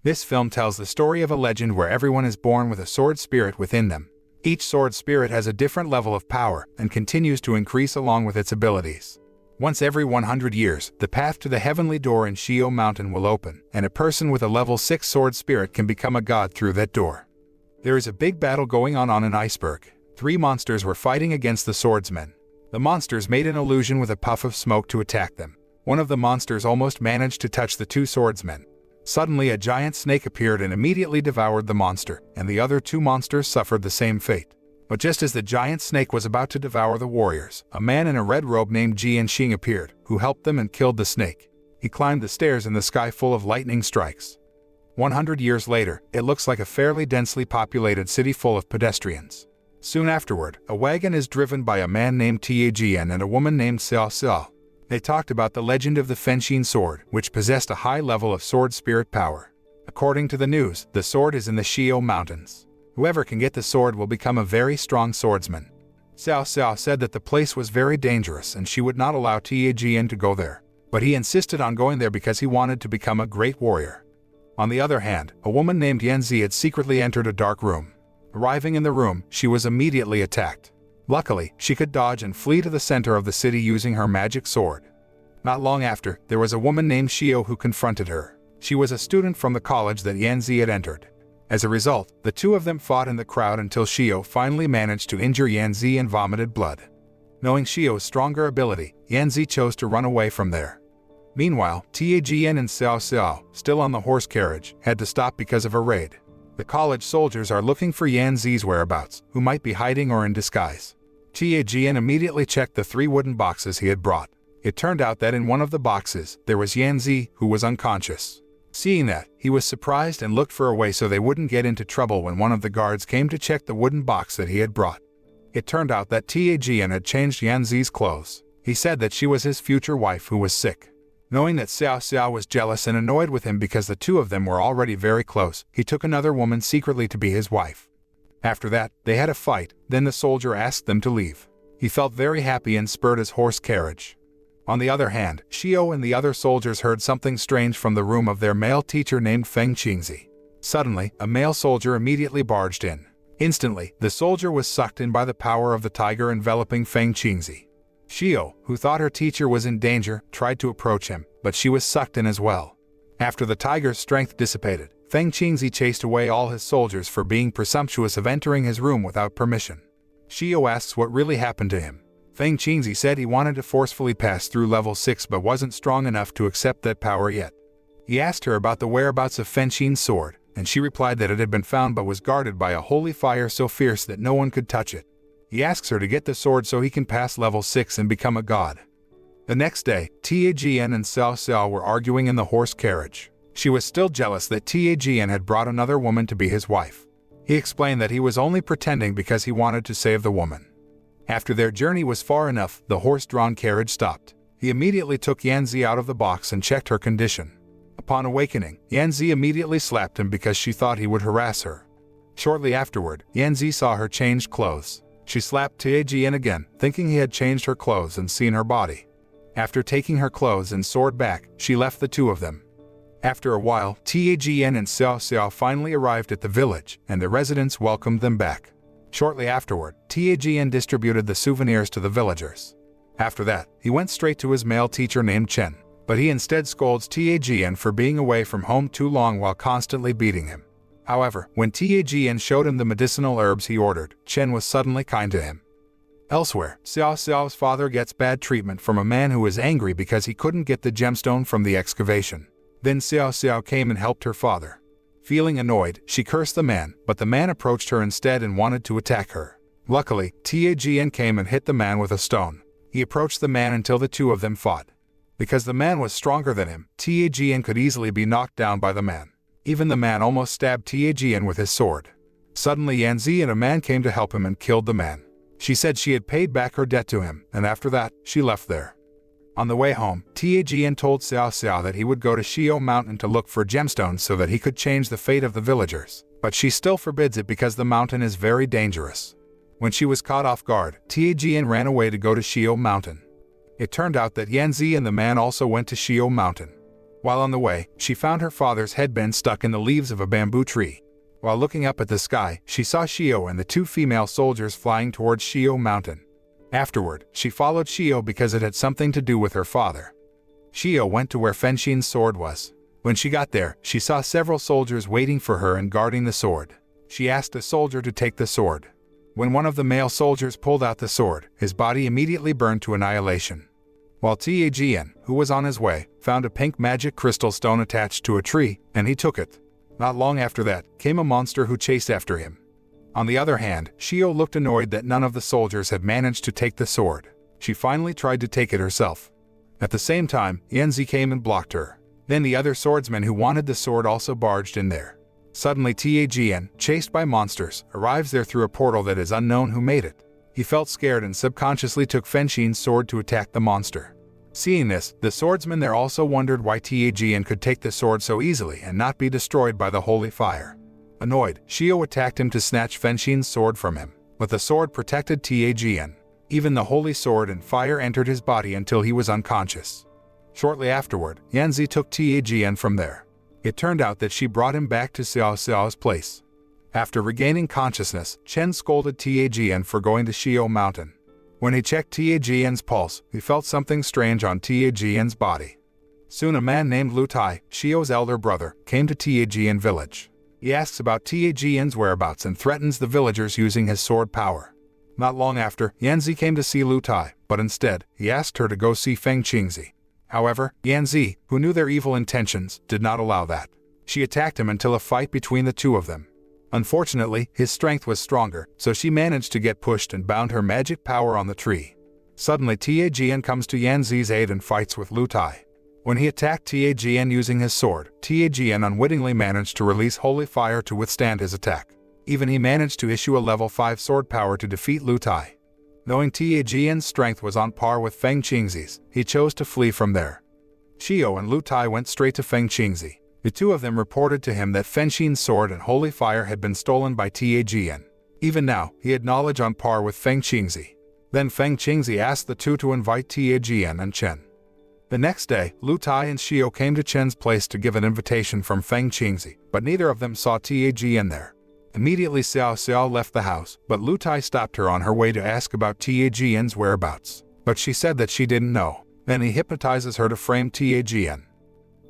This film tells the story of a legend where everyone is born with a sword spirit within them. Each sword spirit has a different level of power and continues to increase along with its abilities. Once every 100 years, the path to the heavenly door in Snow Mountain will open, and a person with a level 6 sword spirit can become a god through that door. There is a big battle going on an iceberg. 3 monsters were fighting against the swordsmen. The monsters made an illusion with a puff of smoke to attack them. One of the monsters almost managed to touch the 2 swordsmen. Suddenly a giant snake appeared and immediately devoured the monster, and the other 2 monsters suffered the same fate. But just as the giant snake was about to devour the warriors, a man in a red robe named Jian appeared, who helped them and killed the snake. He climbed the stairs in the sky full of lightning strikes. 100 years later, it looks like a fairly densely populated city full of pedestrians. Soon afterward, a wagon is driven by a man named Jian and a woman named Xiao. They talked about the legend of the Fengqin sword, which possessed a high level of sword spirit power. According to the news, the sword is in the Snow Mountains. Whoever can get the sword will become a very strong swordsman. Xiao said that the place was very dangerous and she would not allow Jian to go there. But he insisted on going there because he wanted to become a great warrior. On the other hand, a woman named Yanzi had secretly entered a dark room. Arriving in the room, she was immediately attacked. Luckily, she could dodge and flee to the center of the city using her magic sword. Not long after, there was a woman named Shio who confronted her. She was a student from the college that Yanzi had entered. As a result, the 2 of them fought in the crowd until Shio finally managed to injure Yanzi and vomited blood. Knowing Shio's stronger ability, Yanzi chose to run away from there. Meanwhile, Jian and Xiao, still on the horse carriage, had to stop because of a raid. The college soldiers are looking for Yanzi's whereabouts, who might be hiding or in disguise. Jian immediately checked the 3 wooden boxes he had brought. It turned out that in one of the boxes, there was Yanzi, who was unconscious. Seeing that, he was surprised and looked for a way so they wouldn't get into trouble when one of the guards came to check the wooden box that he had brought. It turned out that Jian had changed Yanzi's clothes. He said that she was his future wife who was sick. Knowing that Xiao was jealous and annoyed with him because the 2 of them were already very close, he took another woman secretly to be his wife. After that, they had a fight, then the soldier asked them to leave. He felt very happy and spurred his horse carriage. On the other hand, Shio and the other soldiers heard something strange from the room of their male teacher named Feng Qingzi. Suddenly, a male soldier immediately barged in. Instantly, the soldier was sucked in by the power of the tiger enveloping Feng Qingzi. Shio, who thought her teacher was in danger, tried to approach him, but she was sucked in as well. After the tiger's strength dissipated, Feng Qingzi chased away all his soldiers for being presumptuous of entering his room without permission. Shio asks what really happened to him. Feng Qingzi said he wanted to forcefully pass through level 6 but wasn't strong enough to accept that power yet. He asked her about the whereabouts of Fengqin's sword, and she replied that it had been found but was guarded by a holy fire so fierce that no one could touch it. He asks her to get the sword so he can pass level 6 and become a god. The next day, Jian and Xiao were arguing in the horse carriage. She was still jealous that Jian had brought another woman to be his wife. He explained that he was only pretending because he wanted to save the woman. After their journey was far enough, the horse-drawn carriage stopped. He immediately took Yanzi out of the box and checked her condition. Upon awakening, Yanzi immediately slapped him because she thought he would harass her. Shortly afterward, Yanzi saw her changed clothes. She slapped Jian again, thinking he had changed her clothes and seen her body. After taking her clothes and sword back, she left the 2 of them. After a while, Jian and Xiao finally arrived at the village, and the residents welcomed them back. Shortly afterward, Jian distributed the souvenirs to the villagers. After that, he went straight to his male teacher named Chen, but he instead scolds Jian for being away from home too long while constantly beating him. However, when Jian showed him the medicinal herbs he ordered, Chen was suddenly kind to him. Elsewhere, Xiao's father gets bad treatment from a man who is angry because he couldn't get the gemstone from the excavation. Then Xiao came and helped her father. Feeling annoyed, she cursed the man, but the man approached her instead and wanted to attack her. Luckily, Jian came and hit the man with a stone. He approached the man until the 2 of them fought. Because the man was stronger than him, Jian could easily be knocked down by the man. Even the man almost stabbed Jian with his sword. Suddenly Yanzi and a man came to help him and killed the man. She said she had paid back her debt to him, and after that, she left there. On the way home, Jian told Xiao that he would go to Snow Mountain to look for gemstones so that he could change the fate of the villagers. But she still forbids it because the mountain is very dangerous. When she was caught off guard, Jian ran away to go to Snow Mountain. It turned out that Yanzi and the man also went to Snow Mountain. While on the way, she found her father's headband stuck in the leaves of a bamboo tree. While looking up at the sky, she saw Shio and the 2 female soldiers flying towards Shio Mountain. Afterward, she followed Shio because it had something to do with her father. Shio went to where Fengxin's sword was. When she got there, she saw several soldiers waiting for her and guarding the sword. She asked a soldier to take the sword. When one of the male soldiers pulled out the sword, his body immediately burned to annihilation. While Jian, who was on his way, found a pink magic crystal stone attached to a tree, and he took it. Not long after that, came a monster who chased after him. On the other hand, Shio looked annoyed that none of the soldiers had managed to take the sword. She finally tried to take it herself. At the same time, Yanzi came and blocked her. Then the other swordsman who wanted the sword also barged in there. Suddenly Jian, chased by monsters, arrives there through a portal that is unknown who made it. He felt scared and subconsciously took Fengxin's sword to attack the monster. Seeing this, the swordsman there also wondered why Jian could take the sword so easily and not be destroyed by the holy fire. Annoyed, Shio attacked him to snatch Fengxin's sword from him, but the sword protected Jian. Even the holy sword and fire entered his body until he was unconscious. Shortly afterward, Yanzi took Jian from there. It turned out that she brought him back to Xiao Xiao's place. After regaining consciousness, Chen scolded Jian for going to Shio Mountain. When he checked Jian's pulse, he felt something strange on Jian's body. Soon a man named Lu Tai, Shio's elder brother, came to Jian village. He asks about Jian's whereabouts and threatens the villagers using his sword power. Not long after, Yanzi came to see Lu Tai, but instead, he asked her to go see Fengxin. However, Yanzi, who knew their evil intentions, did not allow that. She attacked him until a fight between the two of them. Unfortunately, his strength was stronger, so she managed to get pushed and bound her magic power on the tree. Suddenly Jian comes to Yanzi's aid and fights with Lu Tai. When he attacked Jian using his sword, Jian unwittingly managed to release holy fire to withstand his attack. Even he managed to issue a level 5 sword power to defeat Lu Tai. Knowing Jian's strength was on par with Fengxin's, he chose to flee from there. Shio and Lu Tai went straight to Fengxin. The two of them reported to him that Fengxin's sword and holy fire had been stolen by Jian. Even now, he had knowledge on par with Fengxin. Then Fengxin asked the two to invite Jian and Chen. The next day, Lu Tai and Shio came to Chen's place to give an invitation from Fengxin, but neither of them saw Jian there. Immediately Xiao Xiao left the house, but Lu Tai stopped her on her way to ask about Jian's whereabouts. But she said that she didn't know. Then he hypnotizes her to frame Jian.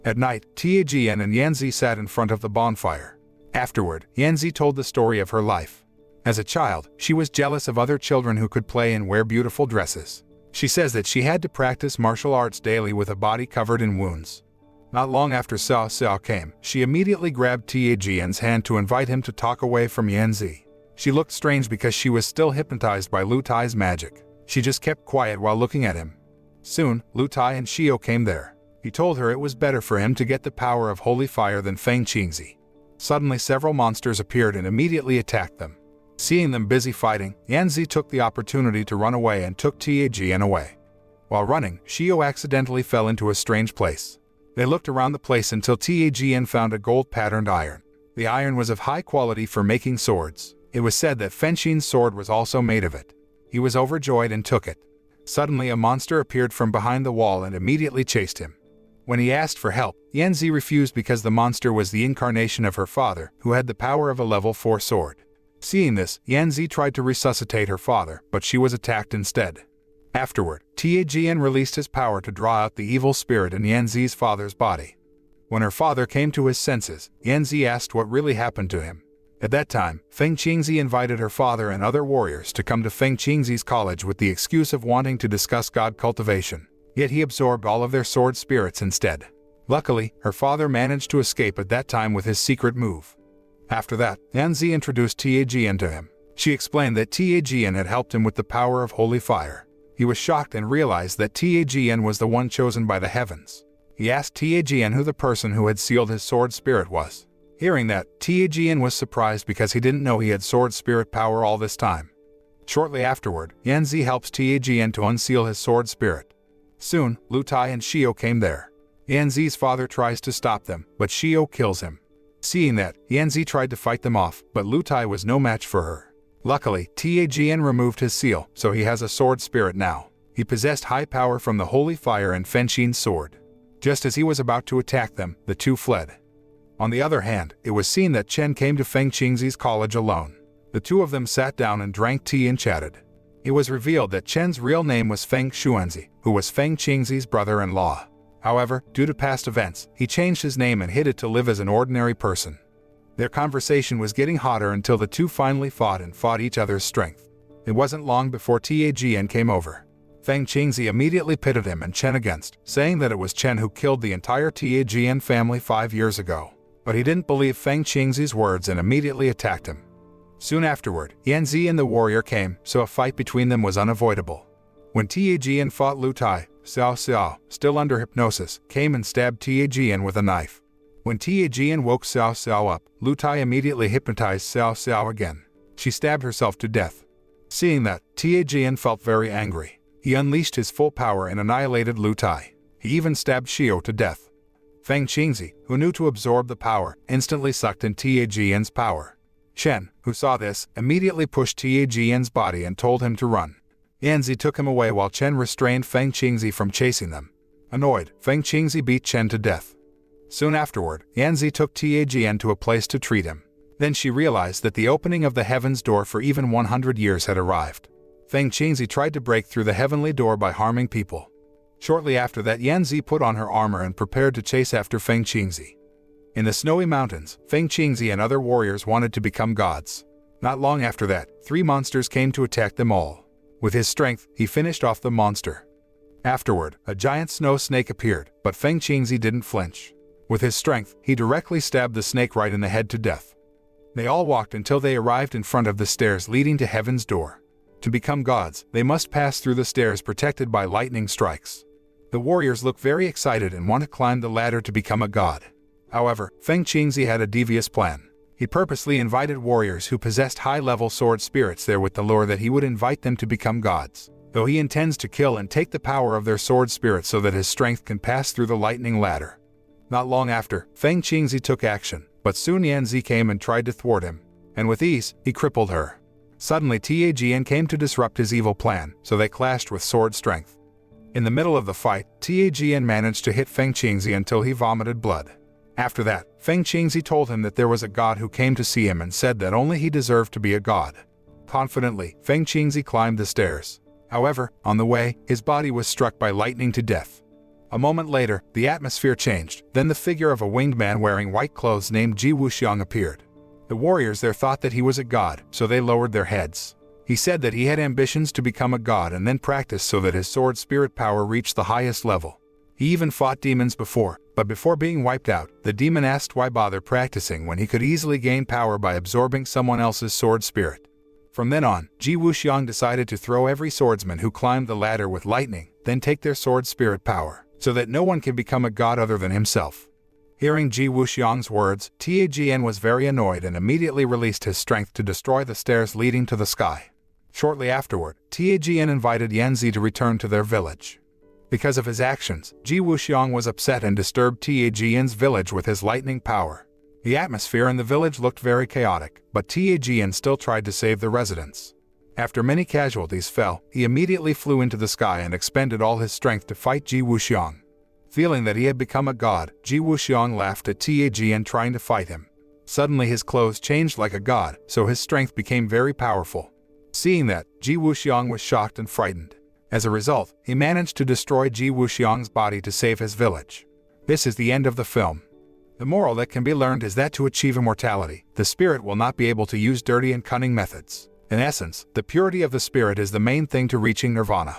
At night, Jian and Yanzi sat in front of the bonfire. Afterward, Yanzi told the story of her life. As a child, she was jealous of other children who could play and wear beautiful dresses. She says that she had to practice martial arts daily with a body covered in wounds. Not long after Xiao Xiao came, she immediately grabbed Jian's hand to invite him to talk away from Yanzi. She looked strange because she was still hypnotized by Lu Tai's magic. She just kept quiet while looking at him. Soon, Lu Tai and Shio came there. He told her it was better for him to get the power of holy fire than Fengxin. Suddenly several monsters appeared and immediately attacked them. Seeing them busy fighting, Yanzi took the opportunity to run away and took Jian away. While running, Shio accidentally fell into a strange place. They looked around the place until Jian found a gold-patterned iron. The iron was of high quality for making swords. It was said that Fengxin's sword was also made of it. He was overjoyed and took it. Suddenly a monster appeared from behind the wall and immediately chased him. When he asked for help, Yanzi refused because the monster was the incarnation of her father, who had the power of a level 4 sword. Seeing this, Yanzi tried to resuscitate her father, but she was attacked instead. Afterward, Jian released his power to draw out the evil spirit in Yanzi's father's body. When her father came to his senses, Yanzi asked what really happened to him. At that time, Fengxin invited her father and other warriors to come to Fengxin's college with the excuse of wanting to discuss god cultivation. Yet he absorbed all of their sword spirits instead. Luckily, her father managed to escape at that time with his secret move. After that, Yanzi introduced Jian to him. She explained that Jian had helped him with the power of holy fire. He was shocked and realized that Jian was the one chosen by the heavens. He asked Jian who the person who had sealed his sword spirit was. Hearing that, Jian was surprised because he didn't know he had sword spirit power all this time. Shortly afterward, Yanzi helps Jian to unseal his sword spirit. Soon, Lu Tai and Shio came there. Yanzi's father tries to stop them, but Shio kills him. Seeing that, Yanzi tried to fight them off, but Lu Tai was no match for her. Luckily, Jian removed his seal, so he has a sword spirit now. He possessed high power from the holy fire and Fengxin's sword. Just as he was about to attack them, the two fled. On the other hand, it was seen that Chen came to Feng Qingzi's college alone. The two of them sat down and drank tea and chatted. It was revealed that Chen's real name was Feng Xuanzi, who was Feng Qingzi's brother-in-law. However, due to past events, he changed his name and hid it to live as an ordinary person. Their conversation was getting hotter until the two finally fought each other's strength. It wasn't long before Jian came over. Feng Qingzi immediately pitted him and Chen against, saying that it was Chen who killed the entire Jian family 5 years ago. But he didn't believe Feng Qingzi's words and immediately attacked him. Soon afterward, Yanzi and the warrior came, so a fight between them was unavoidable. When Jian fought Lu Tai, Xiao Xiao, still under hypnosis, came and stabbed Jian with a knife. When Jian woke Xiao Xiao up, Lu Tai immediately hypnotized Xiao Xiao again. She stabbed herself to death. Seeing that, Jian felt very angry. He unleashed his full power and annihilated Lu Tai. He even stabbed Xiao to death. Feng Qingzi, who knew to absorb the power, instantly sucked in Jian's power. Chen, who saw this, immediately pushed Jian's body and told him to run. Yanzi took him away while Chen restrained Feng Qingzi from chasing them. Annoyed, Feng Qingzi beat Chen to death. Soon afterward, Yanzi took Jian to a place to treat him. Then she realized that the opening of the heaven's door for even 100 years had arrived. Feng Qingzi tried to break through the heavenly door by harming people. Shortly after that, Yanzi put on her armor and prepared to chase after Feng Qingzi. In the snowy mountains, Feng Qingzi and other warriors wanted to become gods. Not long after that, 3 monsters came to attack them all. With his strength, he finished off the monster. Afterward, a giant snow snake appeared, but Feng Qingzi didn't flinch. With his strength, he directly stabbed the snake right in the head to death. They all walked until they arrived in front of the stairs leading to heaven's door. To become gods, they must pass through the stairs protected by lightning strikes. The warriors look very excited and want to climb the ladder to become a god. However, Feng Qingzi had a devious plan. He purposely invited warriors who possessed high-level sword spirits there with the lure that he would invite them to become gods, though he intends to kill and take the power of their sword spirits so that his strength can pass through the lightning ladder. Not long after, Feng Qingzi took action, but soon Yanzi came and tried to thwart him, and with ease, he crippled her. Suddenly Jian came to disrupt his evil plan, so they clashed with sword strength. In the middle of the fight, Jian managed to hit Feng Qingzi until he vomited blood. After that, Feng Qingzi told him that there was a god who came to see him and said that only he deserved to be a god. Confidently, Feng Qingzi climbed the stairs. However, on the way, his body was struck by lightning to death. A moment later, the atmosphere changed, then the figure of a winged man wearing white clothes named Ji Wuxiang appeared. The warriors there thought that he was a god, so they lowered their heads. He said that he had ambitions to become a god and then practiced so that his sword spirit power reached the highest level. He even fought demons before, but before being wiped out, the demon asked why bother practicing when he could easily gain power by absorbing someone else's sword spirit. From then on, Ji Wuxiang decided to throw every swordsman who climbed the ladder with lightning, then take their sword spirit power, so that no one can become a god other than himself. Hearing Ji Wuxiang's words, Jian was very annoyed and immediately released his strength to destroy the stairs leading to the sky. Shortly afterward, Jian invited Yanzi to return to their village. Because of his actions, Ji Wuxiang was upset and disturbed Jian's village with his lightning power. The atmosphere in the village looked very chaotic, but Jian still tried to save the residents. After many casualties fell, he immediately flew into the sky and expended all his strength to fight Ji Wuxiang. Feeling that he had become a god, Ji Wuxiang laughed at Jian trying to fight him. Suddenly his clothes changed like a god, so his strength became very powerful. Seeing that, Ji Wuxiang was shocked and frightened. As a result, he managed to destroy Ji Wuxiang's body to save his village. This is the end of the film. The moral that can be learned is that to achieve immortality, the spirit will not be able to use dirty and cunning methods. In essence, the purity of the spirit is the main thing to reaching nirvana.